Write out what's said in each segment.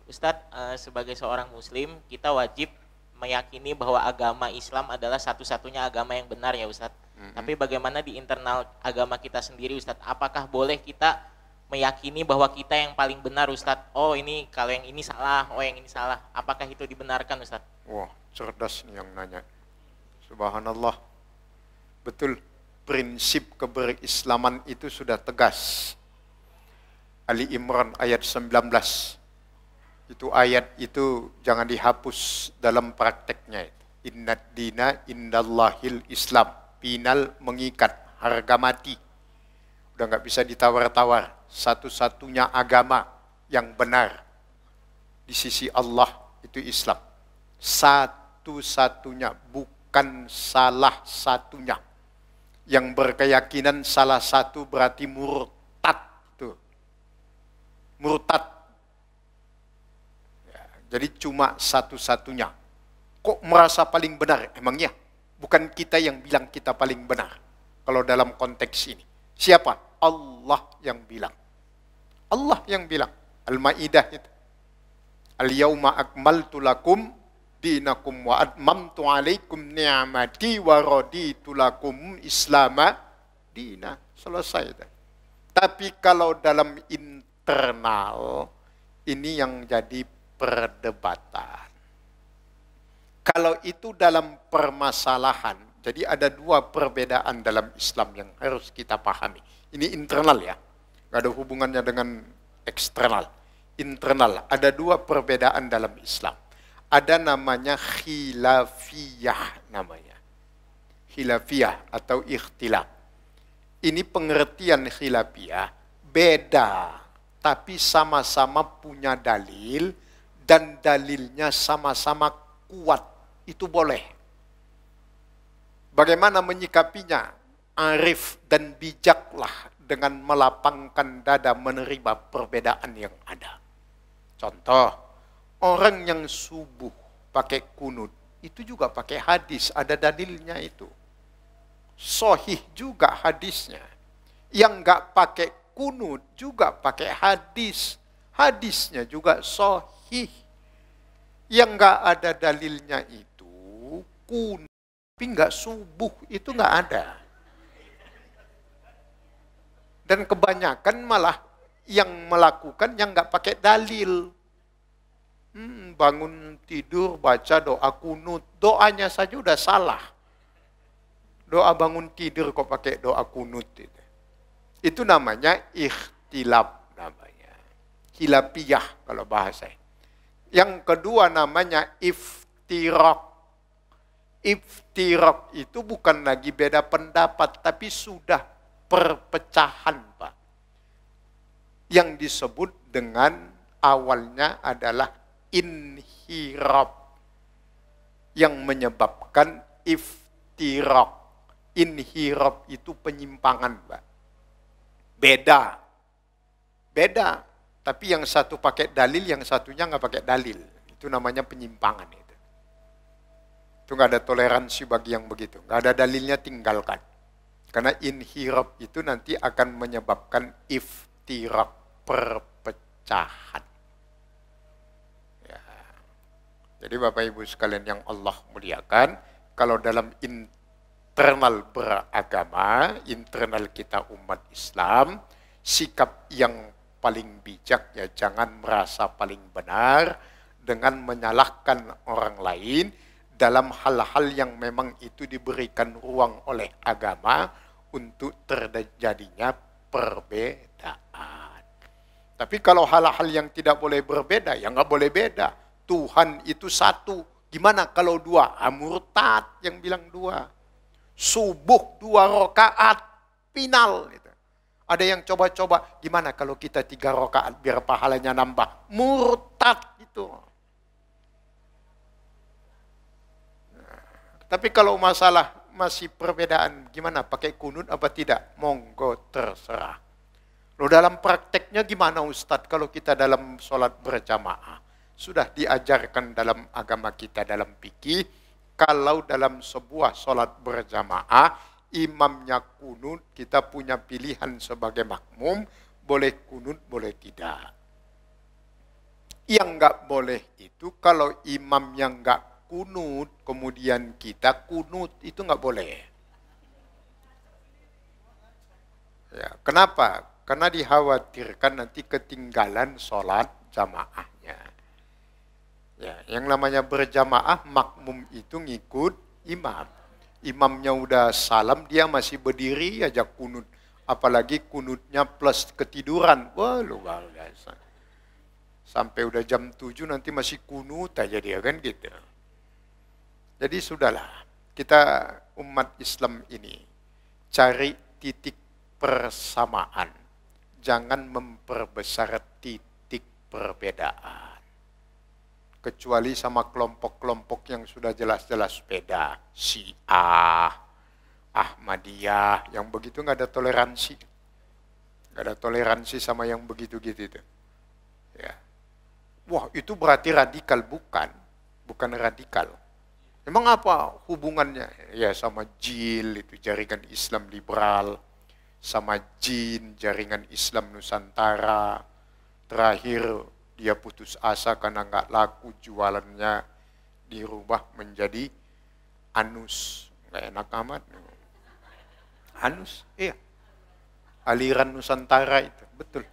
Ustadz, sebagai seorang muslim, kita wajib meyakini bahwa agama Islam adalah satu-satunya agama yang benar ya Ustadz. Tapi bagaimana di internal agama kita sendiri Ustadz? Apakah boleh kita meyakini bahwa kita yang paling benar Ustadz? Oh ini, kalau yang ini salah, oh yang ini salah. Apakah itu dibenarkan Ustadz? Wah, cerdas nih yang nanya. Subhanallah. Betul, prinsip keberislaman itu sudah tegas. Ali Imran ayat 19. Itu ayat itu jangan dihapus dalam prakteknya. Innad dina indallahil Islam. Final mengikat, harga mati. Udah nggak bisa ditawar-tawar. Satu-satunya agama yang benar di sisi Allah itu Islam. Satu-satunya, bukan salah satunya. Yang berkeyakinan salah satu berarti murtad. Tuh. Murtad. Ya, jadi cuma satu-satunya. Kok merasa paling benar? Emangnya bukan kita yang bilang kita paling benar. Kalau dalam konteks ini. Siapa? Allah yang bilang. Allah yang bilang. Al-Ma'idah itu. Al-yawma akmaltu lakum dinakum wa atmamtu alaikum ni'mati wa raditu lakum islama dina. Selesai. Tapi kalau dalam internal, ini yang jadi perdebatan. Kalau itu dalam permasalahan, jadi ada dua perbedaan dalam Islam yang harus kita pahami. Ini internal ya, nggak ada hubungannya dengan eksternal. Internal, ada dua perbedaan dalam Islam. Ada namanya khilafiyah namanya. Khilafiyah atau ikhtilaf. Ini pengertian khilafiyah beda, tapi sama-sama punya dalil dan dalilnya sama-sama kuat. Itu boleh. Bagaimana menyikapinya? Arif dan bijaklah dengan melapangkan dada menerima perbedaan yang ada. Contoh, orang yang subuh pakai kunut, itu juga pakai hadis, ada dalilnya itu. Sahih juga hadisnya. Yang enggak pakai kunut juga pakai hadis. Hadisnya juga sahih. Yang enggak ada dalilnya itu kunut, tapi enggak subuh, itu enggak ada. Dan kebanyakan malah yang melakukan yang enggak pakai dalil. Bangun tidur baca doa kunut, doanya saja udah salah. Doa bangun tidur kok pakai doa kunut itu. Itu namanya ikhtilaf namanya. Khilafiyah kalau bahasa. Yang kedua namanya iftiraq. Iftiraq itu bukan lagi beda pendapat tapi sudah perpecahan, Pak. Yang disebut dengan awalnya adalah inhirab yang menyebabkan iftiraq. Inhirab itu penyimpangan, Pak. Beda. Beda. Tapi yang satu pakai dalil, yang satunya nggak pakai dalil. Itu namanya penyimpangan itu. Itu nggak ada toleransi bagi yang begitu. Nggak ada dalilnya, tinggalkan. Karena inhirab itu nanti akan menyebabkan iftiraq, perpecahan. Jadi Bapak Ibu sekalian yang Allah muliakan, kalau dalam internal beragama, internal kita umat Islam, sikap yang paling bijak ya jangan merasa paling benar dengan menyalahkan orang lain dalam hal-hal yang memang itu diberikan ruang oleh agama untuk terjadinya perbedaan. Tapi kalau hal-hal yang tidak boleh berbeda, ya nggak boleh beda. Tuhan itu satu. Gimana kalau dua? Murtad yang bilang dua. Subuh 2 rakaat final. Gitu. Ada yang coba-coba, gimana kalau kita 3 rakaat biar pahalanya nambah? Murtad gitu. Nah, tapi kalau masalah masih perbedaan, gimana? Pakai kunut apa tidak? Monggo terserah. Loh dalam prakteknya gimana Ustadz kalau kita dalam sholat berjamaah? Sudah diajarkan dalam agama kita dalam fikih, kalau dalam sebuah sholat berjamaah, imamnya kunut, kita punya pilihan sebagai makmum, boleh kunut, boleh tidak. Yang nggak boleh itu kalau imam yang nggak kunut, kemudian kita kunut, itu nggak boleh. Ya, kenapa? Karena dikhawatirkan nanti ketinggalan sholat jamaahnya. Ya, yang namanya berjamaah, makmum itu ngikut imam. Imamnya udah salam, dia masih berdiri aja kunut. Apalagi kunutnya plus ketiduran. Wah, luar biasa. Sampai udah jam 7 nanti masih kunut aja dia kan gitu. Jadi sudahlah, kita umat Islam ini cari titik persamaan. Jangan memperbesar titik perbedaan. Kecuali sama kelompok-kelompok yang sudah jelas-jelas beda. Syiah, Ahmadiyah, yang begitu nggak ada toleransi. Nggak ada toleransi sama yang begitu-gitu itu. Ya. Wah, itu berarti radikal, bukan. Bukan radikal. Emang apa hubungannya? Ya sama JIL, itu jaringan Islam liberal. Sama JIN, jaringan Islam Nusantara. Terakhir dia putus asa karena nggak laku, jualannya dirubah menjadi Anus. Nggak enak amat. Anus, iya. Aliran Nusantara itu, betul.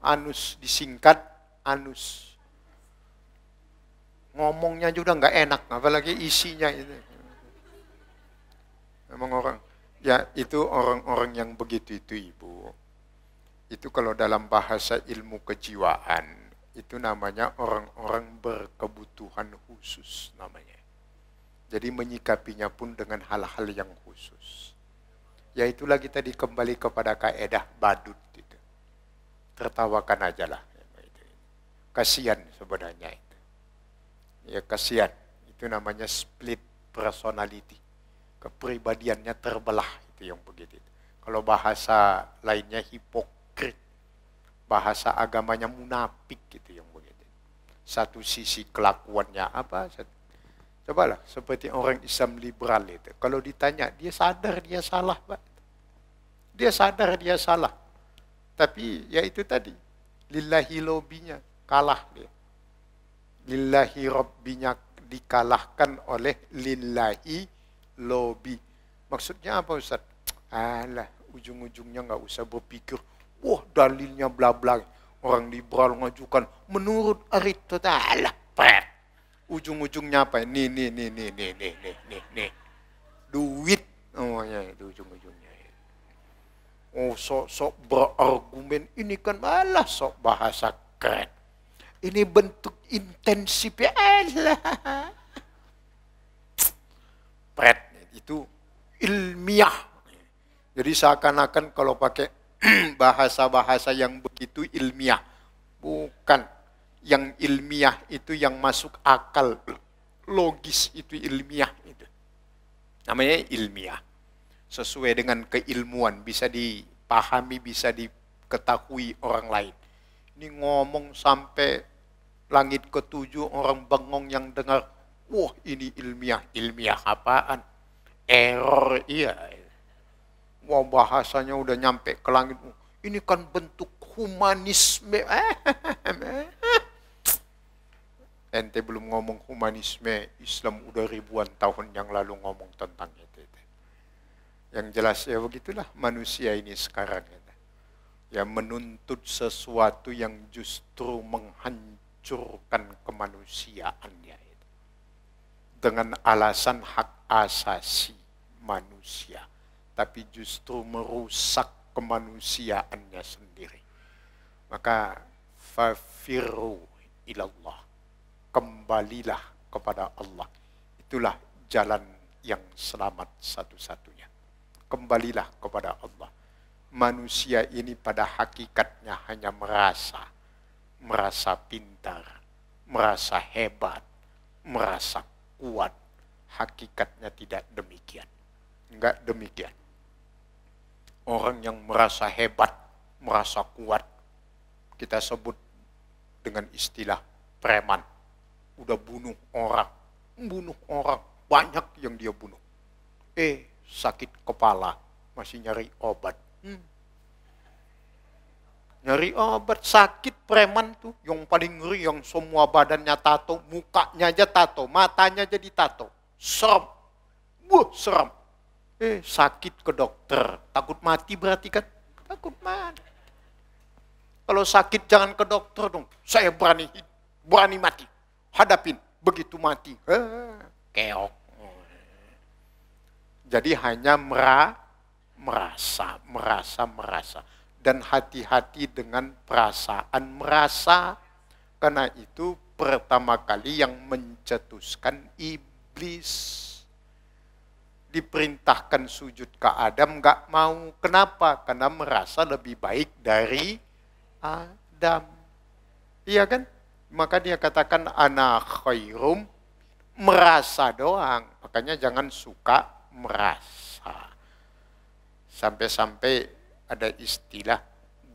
Anus disingkat Anus. Ngomongnya juga nggak enak, apalagi isinya itu. Memang orang, ya itu orang-orang yang begitu itu Ibu. Itu kalau dalam bahasa ilmu kejiwaan, itu namanya orang-orang berkebutuhan khusus namanya. Jadi menyikapinya pun dengan hal-hal yang khusus. Ya itulah kita kembali kepada kaedah badut itu. Tertawakan aja lah. Kasihan sebenarnya itu. Ya kasihan. Itu namanya split personality. Kepribadiannya terbelah, itu yang begitu. Kalau bahasa lainnya hipokrit. Bahasa agamanya munafik gitu yang begitu. Satu sisi kelakuannya apa? Cobalah seperti orang Islam liberal itu. Kalau ditanya, dia sadar dia salah, Pak. Dia sadar dia salah. Tapi ya itu tadi, lillahi lobinya kalah dia. Lillahi robbinya dikalahkan oleh lillahi lobi. Maksudnya apa Ustaz? Alah, ujung-ujungnya nggak usah berpikir, wah dalilnya bla bla. Orang liberal mengajukan menurut Aristoteles. Alah, pret. Ujung-ujungnya apa? Nih. Duit. Oh ya, itu ujung-ujungnya. Oh, sok berargumen. Ini kan malah sok bahasa keren. Ini bentuk intensif ya. Alah. Pret, itu ilmiah. Jadi seakan-akan kalau pakai bahasa-bahasa yang begitu ilmiah. Bukan. Yang ilmiah itu yang masuk akal. Logis itu ilmiah. Itu. Namanya ilmiah. Sesuai dengan keilmuan. Bisa dipahami, bisa diketahui orang lain. Ini ngomong sampai langit ketujuh, orang bengong yang dengar. Wah ini ilmiah. Ilmiah apaan? Error, iya. Wah bahasanya udah nyampe ke langit. Ini kan bentuk humanisme. Ente belum ngomong humanisme, Islam udah ribuan tahun yang lalu ngomong tentang itu. Yang jelas ya begitulah manusia ini sekarang. Ya menuntut sesuatu yang justru menghancurkan kemanusiaannya. Dengan alasan hak asasi manusia. Tapi justru merusak kemanusiaannya sendiri. Maka fafiru ilallah. Kembalilah kepada Allah. Itulah jalan yang selamat satu-satunya. Kembalilah kepada Allah. Manusia ini pada hakikatnya hanya merasa pintar, merasa hebat, merasa kuat. Hakikatnya tidak demikian. Enggak demikian. Orang yang merasa hebat, merasa kuat, kita sebut dengan istilah preman. Udah bunuh orang, banyak yang dia bunuh. Sakit kepala, masih nyari obat. Nyari obat sakit preman tuh. Yang paling ngeri, yang semua badannya tato, mukanya aja tato, matanya jadi tato. Serem. Wah, serem. Sakit ke dokter. Takut mati berarti kan? Takut mati. Kalau sakit jangan ke dokter dong. Saya berani mati. Hadapin. Begitu mati. Keok. Jadi hanya merasa. Dan hati-hati dengan perasaan merasa. Karena itu pertama kali yang mencetuskan iblis. Diperintahkan sujud ke Adam, nggak mau. Kenapa? Karena merasa lebih baik dari Adam. Iya kan? Maka dia katakan ana khairum, merasa doang. Makanya jangan suka merasa. Sampai-sampai ada istilah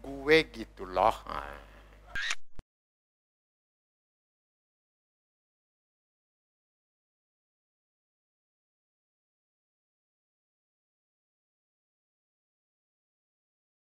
gue gitu loh.